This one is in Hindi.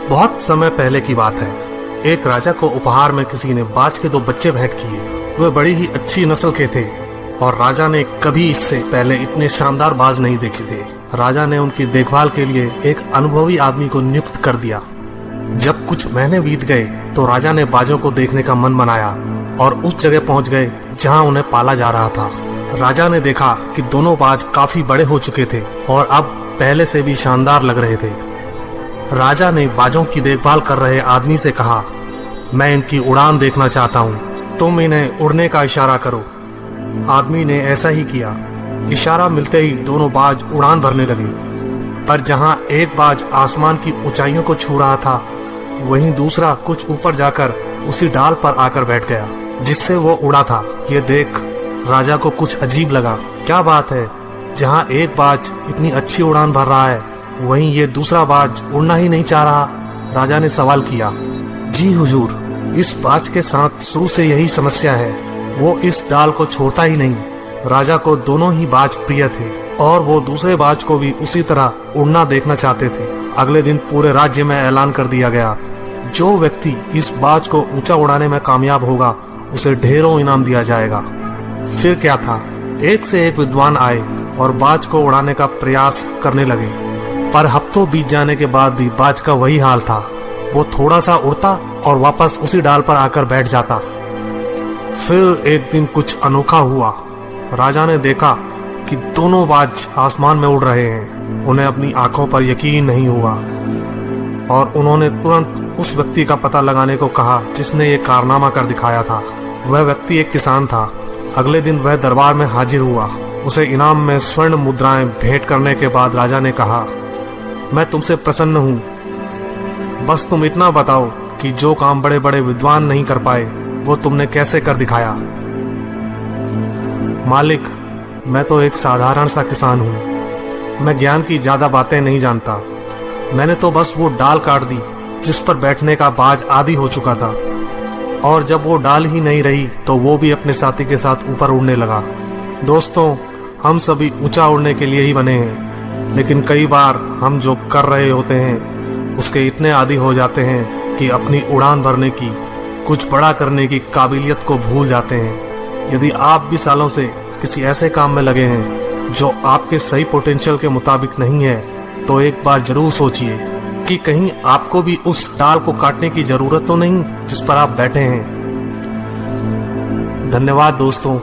बहुत समय पहले की बात है। एक राजा को उपहार में किसी ने बाज के 2 बच्चे भेंट किए। वे बड़ी ही अच्छी नस्ल के थे और राजा ने कभी इससे पहले इतने शानदार बाज नहीं देखे थे। राजा ने उनकी देखभाल के लिए एक अनुभवी आदमी को नियुक्त कर दिया। जब कुछ महीने बीत गए तो राजा ने बाजों को देखने का मन बनाया और उस जगह पहुंच गए जहां उन्हें पाला जा रहा था। राजा ने देखा कि दोनों बाज काफी बड़े हो चुके थे और अब पहले से भी शानदार लग रहे थे। राजा ने बाजों की देखभाल कर रहे आदमी से कहा, मैं इनकी उड़ान देखना चाहता हूँ, तुम इन्हें उड़ने का इशारा करो। आदमी ने ऐसा ही किया। इशारा मिलते ही दोनों बाज उड़ान भरने लगे, पर जहाँ एक बाज आसमान की ऊंचाइयों को छू रहा था, वहीं दूसरा कुछ ऊपर जाकर उसी डाल पर आकर बैठ गया जिससे वो उड़ा था। ये देख राजा को कुछ अजीब लगा। क्या बात है, जहाँ एक बाज इतनी अच्छी उड़ान भर रहा है, वहीं ये दूसरा बाज उड़ना ही नहीं चाह रहा। राजा ने सवाल किया, जी हुजूर, इस बाज के साथ शुरू से यही समस्या है, वो इस डाल को छोड़ता ही नहीं। राजा को दोनों ही बाज प्रिय थे और वो दूसरे बाज को भी उसी तरह उड़ना देखना चाहते थे। अगले दिन पूरे राज्य में ऐलान कर दिया गया, जो व्यक्ति इस बाज को ऊंचा उड़ाने में कामयाब होगा उसे ढेरों इनाम दिया जाएगा। फिर क्या था, एक से एक विद्वान आए और बाज को उड़ाने का प्रयास करने लगे, पर हफ्तों बीत जाने के बाद भी बाज का वही हाल था। वो थोड़ा सा उड़ता और वापस उसी डाल पर आकर बैठ जाता। फिर एक दिन कुछ अनोखा हुआ। राजा ने देखा कि दोनों बाज आसमान में उड़ रहे हैं। उन्हें अपनी आंखों पर यकीन नहीं हुआ और उन्होंने तुरंत उस व्यक्ति का पता लगाने को कहा जिसने ये कारनामा कर दिखाया था। वह व्यक्ति एक किसान था। अगले दिन वह दरबार में हाजिर हुआ। उसे इनाम में स्वर्ण मुद्राएं भेंट करने के बाद राजा ने कहा, मैं तुमसे प्रसन्न हूँ, बस तुम इतना बताओ कि जो काम बड़े बड़े विद्वान नहीं कर पाए वो तुमने कैसे कर दिखाया। मालिक, मैं तो एक साधारण सा किसान हूँ, मैं ज्ञान की ज्यादा बातें नहीं जानता। मैंने तो बस वो डाल काट दी जिस पर बैठने का बाज आदी हो चुका था, और जब वो डाल ही नहीं रही तो वो भी अपने साथी के साथ ऊपर उड़ने लगा। दोस्तों, हम सभी ऊंचा उड़ने के लिए ही बने हैं, लेकिन कई बार हम जो कर रहे होते हैं उसके इतने आदी हो जाते हैं कि अपनी उड़ान भरने की, कुछ बड़ा करने की काबिलियत को भूल जाते हैं। यदि आप भी सालों से किसी ऐसे काम में लगे हैं जो आपके सही पोटेंशियल के मुताबिक नहीं है, तो एक बार जरूर सोचिए कि कहीं आपको भी उस डाल को काटने की जरूरत तो नहीं जिस पर आप बैठे हैं। धन्यवाद दोस्तों।